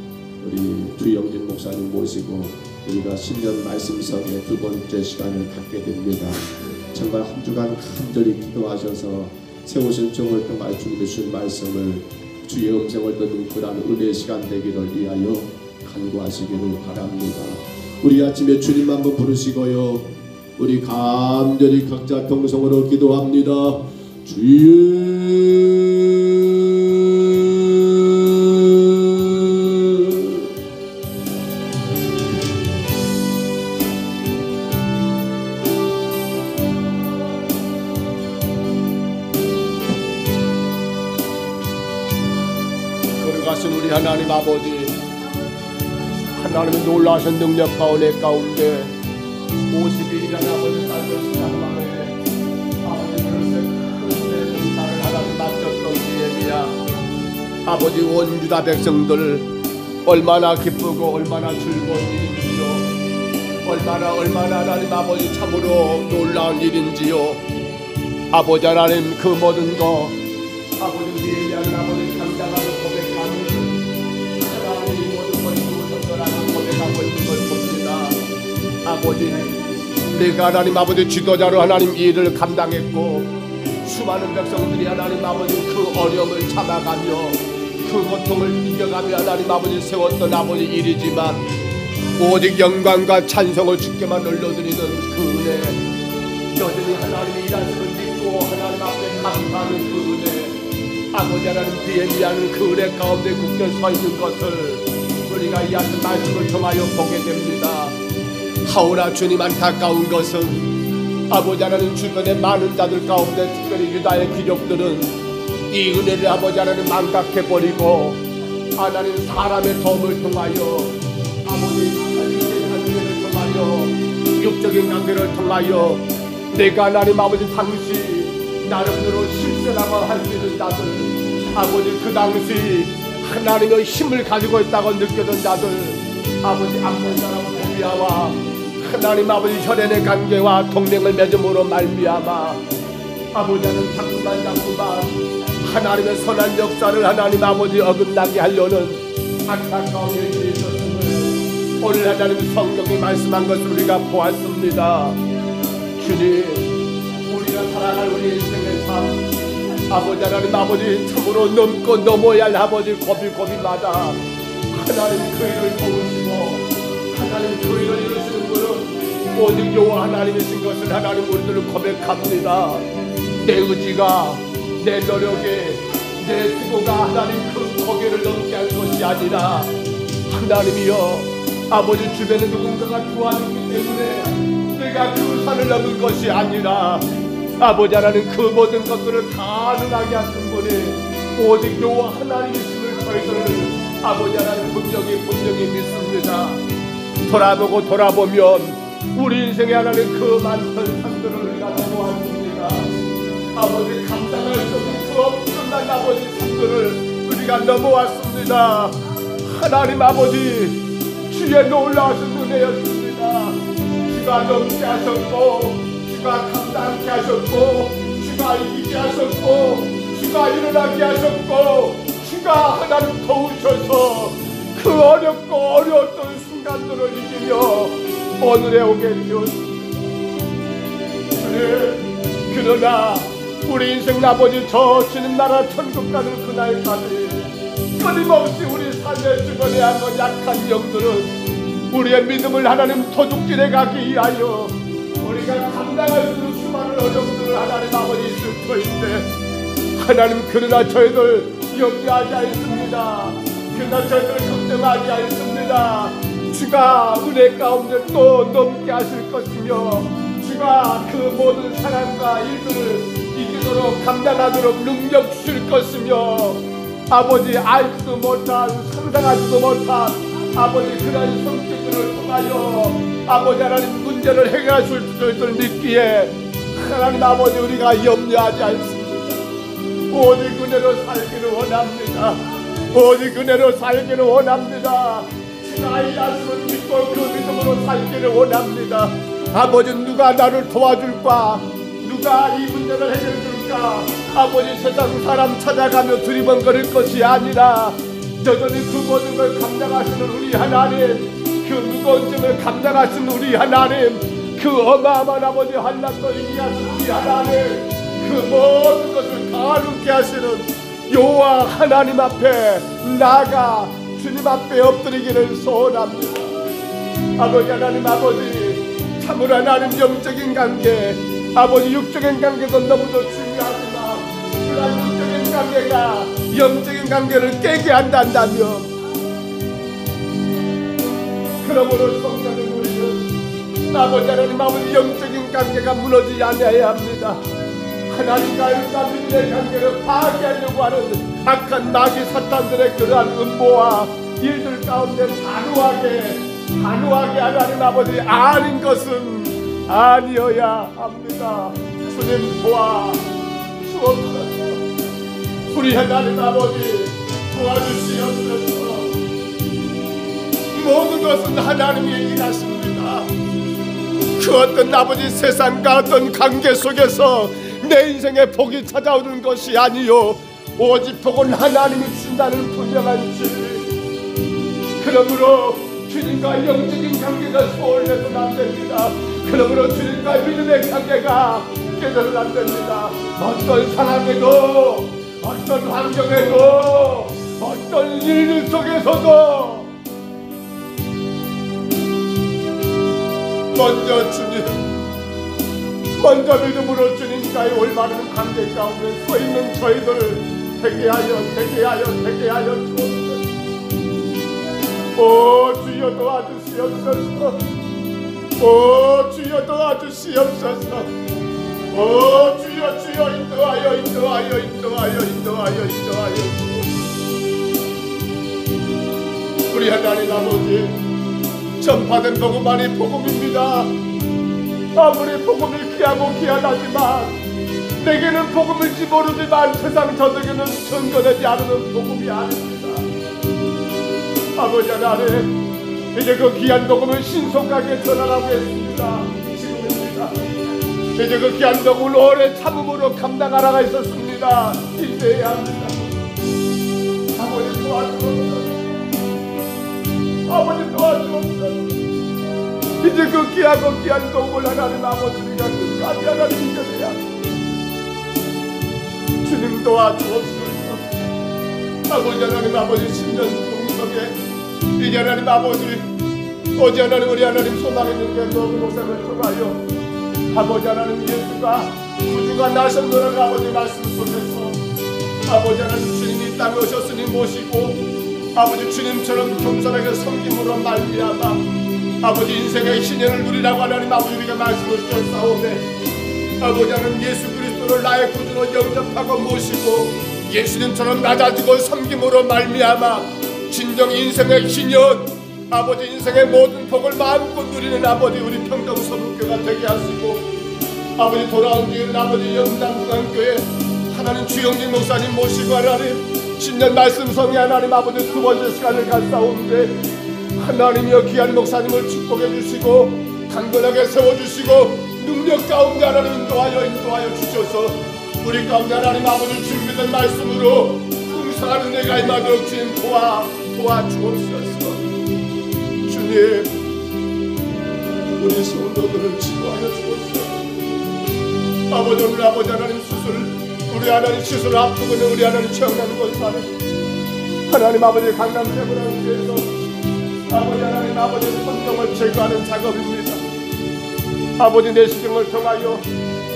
Speaker 1: 우리 주영진 목사님 모시고 우리가 신년 말씀성의 두 번째 시간을 갖게 됩니다. 정말 한 주간 간절히 기도하셔서 세우신 종을 통해 주님의 주신 말씀을 주의 음성을 듣는 그러한 은혜의 시간 되기를 위하여 간구하시기를 바랍니다. 우리 아침에 주님 한번 부르시고요.
Speaker 2: 우리 간절히 각자 통성으로 기도합니다. 주여 우리 하나님 아버지, 하나님의 놀라신 능력 가운데 52일이라는 아버지 딸들 시간만에 아버지 그릇에 큰 하나님 맡겼던 예미야 아버지 원주다 백성들 얼마나 기쁘고 얼마나 즐거운 일인지요, 얼마나 하나님 아버지 참으로 놀라운 일인지요. 아버지 하나님 그 모든 거 아버지 예미야는 아버지 감당하는 고백하는 하나님이 모든 것이 우선거라는 고백하고 있는 걸 봅니다. 아버지, 내가 하나님 아버지 지도자로 하나님 이 일을 감당했고 수많은 백성들이 하나님 아버지 그 어려움을 참아가며 그 고통을 이겨가며 하나님 아버지 세웠던 아버지 일이지만 오직 영광과 찬송을 주께만 올려드리는 그 은혜, 여전히 하나님이 일하시는 믿고 하나님 앞에 감사하는 그 은혜, 아버지 하나님 비행이하는 그 은혜 가운데 굳게 서 있는 것을 우리가 이 같은 말씀을 통하여 보게 됩니다. 하오나 주님, 안타까운 것은 아버지 하나님 주변의 많은 자들 가운데 특별히 유다의 귀족들은 이 은혜를 아버지 하나님 망각해버리고 하나님 사람의 도움을 통하여 아버지 육적인 관계를 통하여 육적인 관계를 통하여 내가 하나님 아버지 당시 나름대로 실세라고 할 수 있는 자들, 아버지 그 당시 하나님의 힘을 가지고 있다고 느꼈던 자들, 아버지 앞선 사람 보비아와 하나님 아버지 혈연의 관계와 동맹을 맺음으로 말미암아 아버지는 자꾸만 하나님의 선한 역사를 하나님 아버지 어긋나게 하려는 안타까운 일이 있었음을 오늘 하나님 성경이 말씀한 것을 우리가 보았습니다. 주님, 우리가 살아갈 우리 인생의 삶, 아버지 하나님 아버지 참으로 넘고 넘어야 할 아버지 고비마다 하나님 그 일을 도우시고 하나님 그 일을 이루시는 분은 오직 여호와 하나님이신 것을 하나님 우리들은 고백합니다. 내 의지가, 내 노력이, 내 수고가 하나님 그 고개를 넘게 할 것이 아니라 하나님이여 아버지 주변에 누군가가 도와주기 때문에 내가 그 산을 넘은 것이 아니라 아버지 하나님 그 모든 것들을 가능하게 하신 분이 오직 여호와 하나님이심을 저희들은 아버지 하나님 분명히 믿습니다. 돌아보면 우리 인생에 하나님 그 많던 산들을 우리가 넘어왔습니다. 아버지 감당할 수 없는 그 엄청난 아버지 산들을 우리가 넘어왔습니다. 하나님 아버지 주의 놀라우신 은혜였습니다. 주가 넘게 하셨고 주가 감당케 하셨고 주가 이기게 하셨고 주가 일어나게 하셨고 주가 하나님 도우셔서 그 어렵고 어려웠던 순간들을 이기며 오늘에 오게 되었습니다. 그러나 우리 인생 아버지 저 주님 나라 천국 가는 그날까지 끊임없이 우리 삶의 주변에 한번 약한 영들은 우리의 믿음을 하나님 도둑질해 가기 위하여 우리가 감당할 수 있는 수많은 어려움들을 하나님 아버지 있을 터인데 하나님 그러나 저희들 염려하지 않습니다. 그러나 저희들 걱정하지 않습니다. 주가 은혜 가운데 또 넘게 하실 것이며 주가 그 모든 사랑과 일들을 이기도록 감당하도록 능력 주실 것이며 아버지 알지도 못한 상상하지도 못한 아버지 그런 성격들을 통하여 아버지 하나님 문제를 해결하실 줄을 믿기에 하나님 아버지 우리가 염려하지 않습니다. 오직 은혜로 살기를 원합니다. 오직 은혜로 살기를 원합니다. 주가 일하심을 믿고 그 믿음으로 살기를 원합니다. 아버지 누가 나를 도와줄까? 누가 이 문제를 해결해줄까? 아버지 세상 사람 찾아가며 두리번거릴 것이 아니라 여전히 그 모든 걸 감당하시는 우리 하나님, 그 무거운 짐을 감당하시는 우리 하나님, 그 어마어마한 아버지 한란도 이기하시는 우리 하나님, 그 모든 것을 가능케 하시는 여호와 하나님 앞에 나아가 주님 앞에 엎드리기를 소원합니다. 아버지 하나님 아버지 참으로 하나님 영적인 관계, 아버지 육적인 관계도 너무도 중요하지만 그러한 육적인 관계가 영적인 관계를 깨게 한다며, 그러므로 성도는 우리는 아버지 하나님 아버지 영적인 관계가 무너지지 않아야 합니다. 하나님과 믿음의 관계를 파괴하려고 하는 악한 마귀 사탄들의 그러한 음모와 일들 가운데 단호하게 하나님 아버지 아닌 것은 아니어야 합니다. 주님 도와 주옵소서. 우리 하나님 아버지 도와주시옵소서. 모든 것은 하나님이 일하십니다. 그 어떤 아버지 세상과 어떤 관계 속에서 내 인생에 복이 찾아오는 것이 아니요 오직 복은 하나님이 주신다는 분명한 진리. 그러므로 주님과 영적인 관계가 소홀해서는 안 됩니다. 그러므로 주님과 믿음의 관계가 깨져서는 안 됩니다. 어떤 상황에도 어떤 환경에도 어떤 일 속에서도 먼저 믿음으로 주님과의 올바른 관계 가운데 서 있는 저희들 되게 하여 주옵소서. 오 주여 도와주시옵소서. 오 주여 도와주시옵소서. 오 주여 인도하여 우리 하나님 아버지 전파된 복음만이 복음입니다. 아무리 복음을 귀하지만 내게는 복음일지 모르지만 세상 저들에게는 전거되지 않는 복음이 아닙니다. 아버지 하나님 이제 그 귀한 복음을 신속하게 전하라고 했습니다. 지금입니다. 이제 그 귀한 복음을 오래 참음으로 감당하라고 했었습니다. 인내해야 합니다. 아버지 도와주옵소서. 아버지 도와주옵소서. 이제 그 귀한 복음을 하나님 아버지가 끝까지 하나님 인정해야 합니다. 주님 도와주옵소서. 아버지 하나님 아버지 10년 동성에 이제 하나님 아버지 어제 하나님 우리 하나님 소망했는 게 너무 고생을 통하여 아버지 하나님 예수가 구주가 나셨노라는 아버지 말씀 속에서 아버지 하나님 주님이 땅에 오셨으니 모시고 아버지 주님처럼 겸손하게 섬김으로 말미암아 아버지 인생의 신연을 누리라고 하나님 아버지 우리가 말씀을 주셨사오매 아버지 하나님 예수 그리스도를 나의 구주로 영접하고 모시고 예수님처럼 낮아지고 섬김으로 말미암아 진정 인생의 신연 아버지 인생의 모든 복을 마음껏 누리는 아버지 우리 평정서북교가 되게 하시고 아버지 돌아온 뒤에는 아버지 영당중앙교회 하나님 주영진 목사님 모시고 하나님 신년 말씀 성회 하나님 아버지 두 번째 시간을 갖사오는데 하나님이여 귀한 목사님을 축복해 주시고 강건하게 세워주시고 능력 가운데 하나님 인도하여 주셔서 우리 가운데 하나님 아버지 준비된 말씀으로 풍성하는 내가 임하도록 주님 도와주옵소서. 주님 우리 성도들을 치료하여 주옵소서. 아버지 오늘 아버지 하나님 우리 하나님 시술 앞두고 있는 우리 하나님 청년 권사를 하나님 아버지 강남 세분함께서 아버지 하나님 아버지 선정을 제거하는 작업입니다. 아버지 내시경을 통하여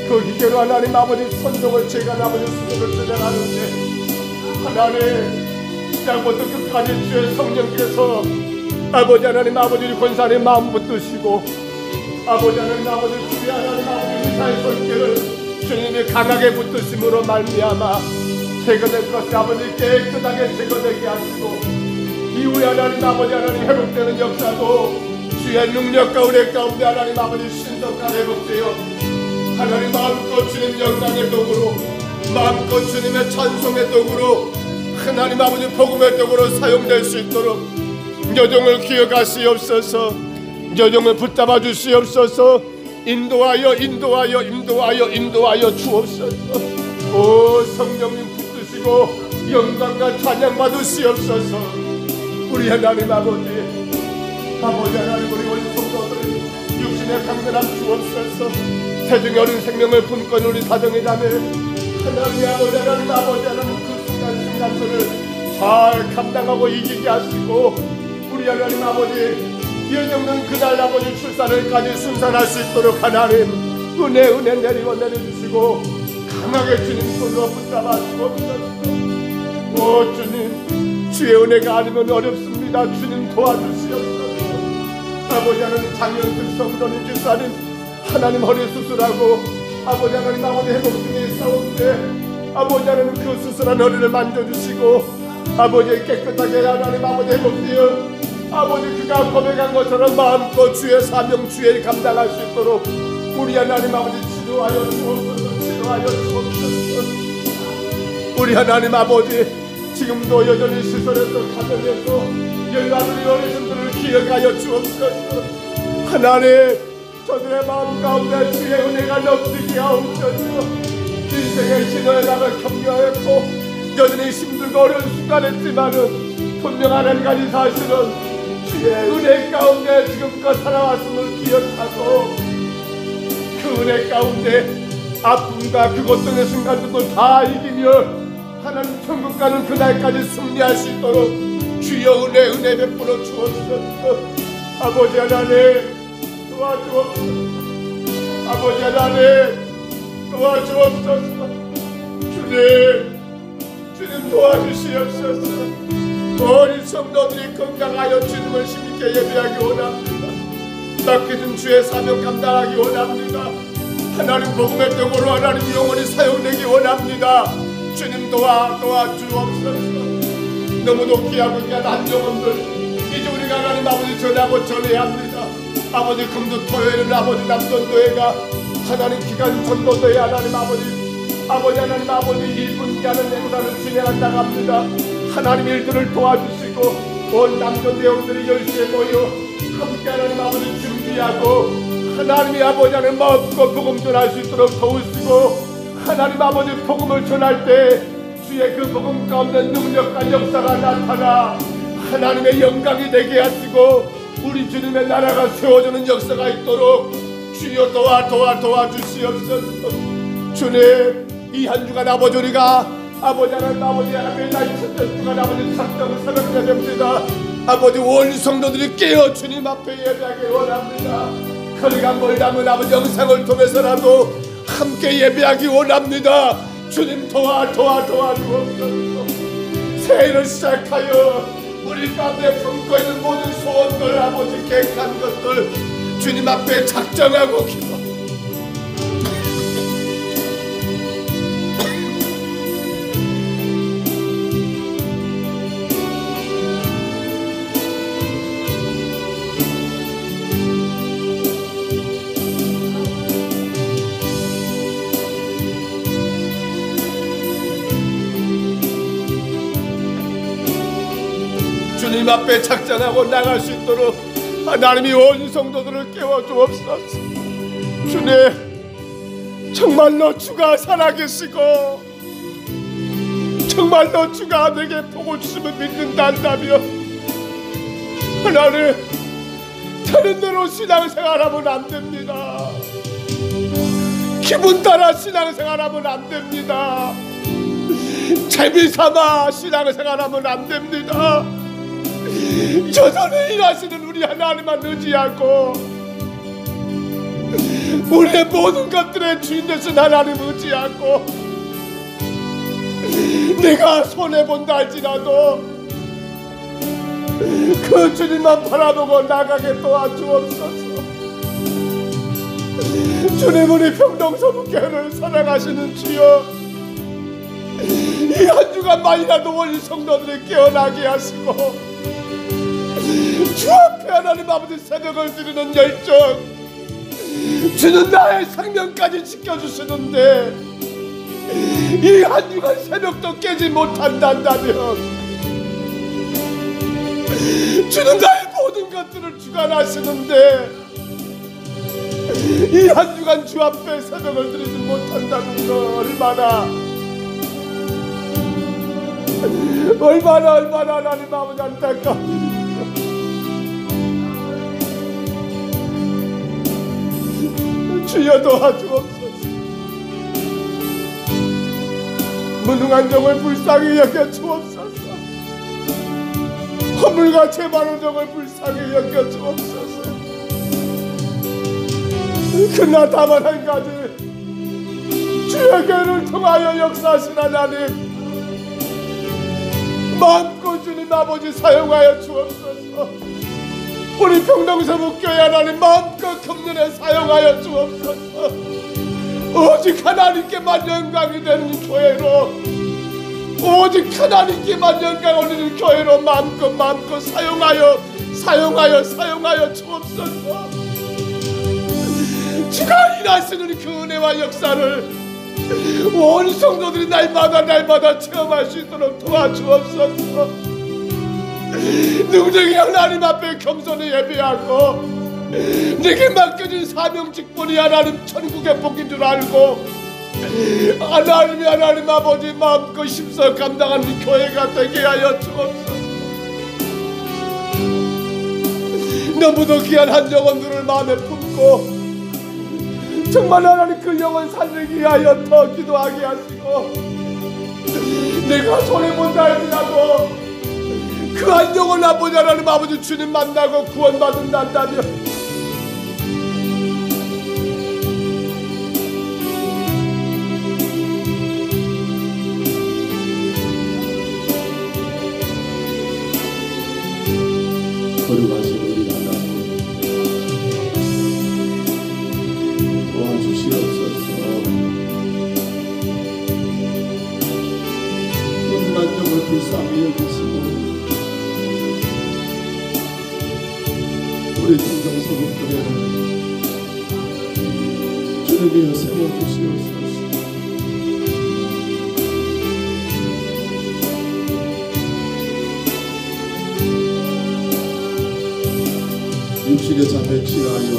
Speaker 2: 그 기계로 하나님 아버지 선정을 제거하는 아버지 수술을 진행하는데 하나님 시작부터 끝까지 주의 성령께서 아버지 하나님 아버지 권사님 마음 붙드시고 아버지 하나님 아버지 주의 하나님 아버지 의사의 손길을 주님이 강하게 붙드심으로 말미암아 제거될 것이 아버지 깨끗하게 제거되게 하시고 이후에 하나님 아버지 하나님 회복되는 역사도 주의 능력과 은혜 가운데 하나님 아버지 신속한 회복되어 하나님 마음껏 주님 영광의 도구로 마음껏 주님의 찬송의 도구로 하나님 아버지 복음의 도구로 사용될 수 있도록 여정을 기억하시옵소서. 여정을 붙잡아 주시옵소서. 인도하여 주옵소서. 오 성령님 붙드시고 영광과 찬양 받으시옵소서. 우리 하나님 아버지 하나님 우리 원성도들 육신의 강건함 주옵소서. 태중의 어린 생명을 품고 우리 사정의 자매 하나님 아버지 그 순간순간들을 잘 감당하고 이기게 하시고 우리 하나님 아버지 예정된 그날 아버지 출산을까지 순산할 수 있도록 하나님 은혜 내려주시고 강하게 주님 손으로 붙잡아 주옵소서. 오 주님, 주의 은혜가 아니면 어렵습니다. 주님 도와주시옵소서. 아버지 하나님, 장현숙 성도님 집사님 하나님 허리 수술하고 아버지 하나님 아버지 회복 중에 있사온데 아버지 하나님 그 수술한 허리를 만져주시고 아버지 깨끗하게 하나님 아버지 회복되어 아버지 그가 고백한 것처럼 마음껏 주의 사명 주의 일 감당할 수 있도록 우리 하나님 아버지 치료하여 주옵소서. 치료하여 주옵소서. 우리 하나님 아버지 지금도 여전히 시설에서 가정에서 열나는 어르신들을 기억하여 주옵소서. 하나님 저들의 마음 가운데 주의 은혜가 넘치게 하옵소서. 인생의 신호에다가 격려했고 여전히 힘들고 어려운 순간했지만은 분명 한 가지 사실은 주의 은혜 가운데 지금껏 살아왔음을 기억하고 그 은혜 가운데 아픔과 그 고통의 순간들도 다 이기며 하나님 천국 가는 그날까지 승리할 수 있도록 주여 은혜 베풀어 주옵소서. 아버지 하나님 도와주옵소서. 아버지 하나님 도와주옵소서. 주님 도와주시옵소서. 우리 성도들이 건강하여 주님을 힘있게 예배하기 원합니다. 맡겨진 주의 사명 감당하기 원합니다. 하나님 복음의 떡으로 하나님 영원히 사용되기 원합니다. 주님 도와주옵소서. 너무도 귀하고 귀한 안정원들 이제 우리가 하나님 아버지 전하고 전해야 합니다. 아버지 금주 토요일은 아버지 남전도회가 하나님 기간 전도도회 하나님 아버지 하나님 아버지 1분기 하는 행사를 진행한다고 합니다. 하나님 일들을 도와주시고 온 남전 대원들이 10시에 모여 함께 하나님 아버지 준비하고 하나님이 아버지 하나님 마음껏 복음 전할 수 있도록 도우시고 하나님 아버지 복음을 전할 때 주의 그 복음 가운데 능력과 역사가 나타나 하나님의 영광이 되게 하시고 우리 주님의 나라가 세워지는 역사가 있도록 주여 도와주시옵소서. 주님 이 한 주간 아버지 우리가 아버지 하나님 나이 첫째 주간 아버지 작정을 새벽에 됩니다. 아버지 온 성도들이 깨어 주님 앞에 예배하길 원합니다. 거리가 멀다면 아버지 영상을 통해서라도 함께 예배하기 원합니다. 주님 도와주옵소서. 새해를 시작하여 우리 가운데 품고 있는 모든 소원들 아버지 계획한 것들 주님 앞에 작정하고 기도 주님 앞에 작정하고 나갈 수 있도록 하나님이 온 성도들을 깨워주옵소서. 주님 정말로 주가 살아계시고 정말로 주가 내게 복을 주시면 믿는다 한다며 하나님 다른 대로 신앙생활하면 안됩니다. 기분 따라 신앙생활하면 안됩니다. 재미삼아 신앙생활하면 안됩니다. 여전히 일하시는 우리 하나님만 의지하고 우리의 모든 것들의 주인 되신 하나님 의지하고 내가 손해본다 할지라도 그 주님만 바라보고 나가게 도와주옵소서. 주님 우리 평동서북교회를 사랑하시는 주여 이 한 주간만이라도 우리 성도들이 깨어나게 하시고 주 앞에 하나님 아버지 새벽을 드리는 열정 주는 나의 생명까지 지켜주시는데 이 한 주간 새벽도 깨지 못한다면 주는 나의 모든 것들을 주관하시는데 이 한 주간 주 앞에 새벽을 드리지 못한다는 거 얼마나 하나님 아버지 안타까워. 주여 도와주옵소서. 무능한 종을 불쌍히 여겨 주옵소서. 만물같이 많은 종을 불쌍히 여겨 주옵소서. 그러나 다만 한 가지, 주의 교회를 통하여 역사하신 하나님, 마음껏 주님 아버지 사용하여 주옵소서. 우리 평동서북교회 하나님 마음껏 금년에 사용하여 주옵소서. 오직 하나님께만 영광이 되는 교회로, 오직 하나님께만 영광 올리는 교회로 마음껏 사용하여 주옵소서. 주가 일하시는 그 은혜와 역사를 온 성도들이 날마다 체험할 수 있도록 도와주옵소서. 능력이 하나님 앞에 겸손히 예배하고 내게 맡겨진 사명 직분이 하나님 천국의 복인 줄 알고 하나님 아버지 마음껏 힘써 감당하는 교회가 되게 하여 주옵소서. 너무도 귀한 한 영혼들을 마음에 품고 정말 하나님 그 영혼 살리기 위하여 더 기도하게 하시고, 내가 손해본다 할지라도 그 한 영혼 아버지 하나님 아버지 주님 만나고 구원받는다면
Speaker 1: 거룩하신 우리 하나님 도와주시옵소서. 온만 영을 불쌍히 여기시고 우리 평동서북교회를 주님이여 세워주시옵소서. 육신의 잠에 취하여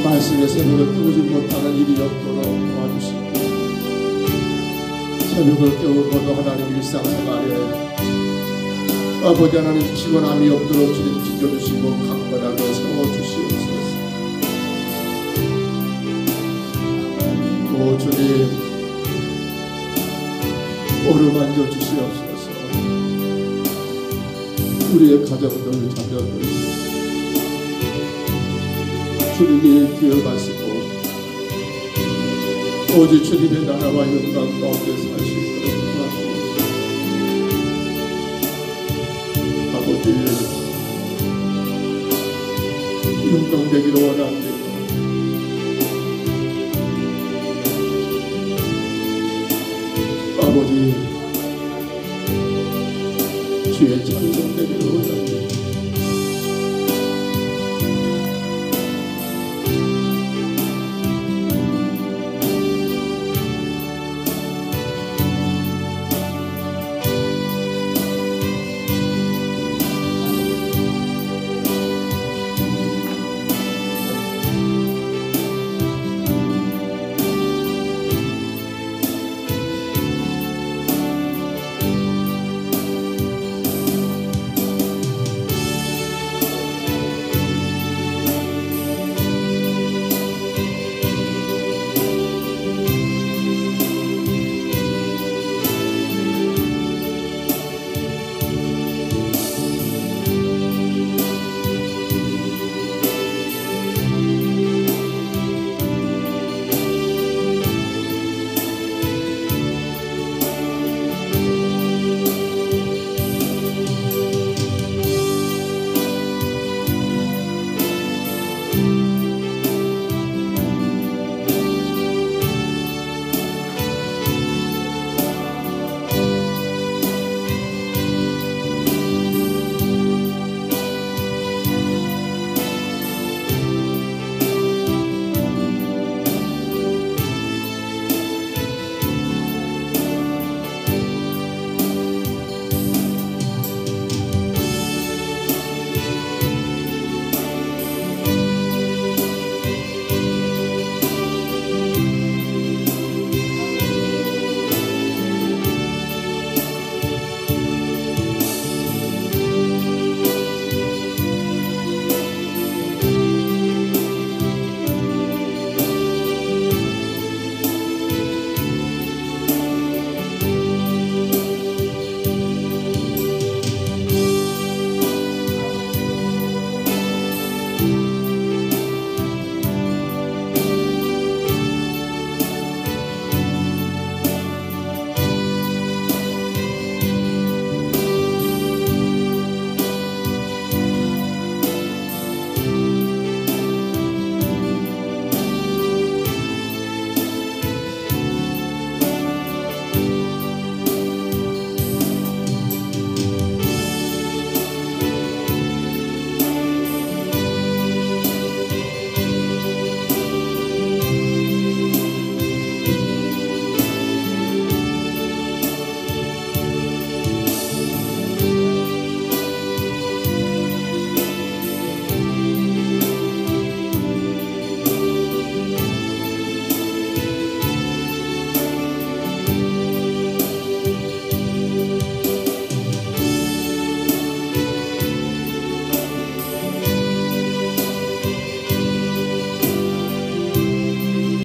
Speaker 1: 말씀의 새벽을 깨우지 못하는 일이 없도록 도와주시고, 새벽을 깨우고도 하나님 일상생활에 아버지 하나님 피곤함이 없도록 주님 지켜주시고 강건하게 세워주시옵소서. 오 주님 오르만져 주시옵소서. 우리의 가정들 자녀들 주님이 기억하시고 오직 주님의 나라와 영광 가운데 살 수 있도록 도와주옵소서. 아버지 영광되기를 원합니다. 아버지 주의 찬송되기를 원합니다.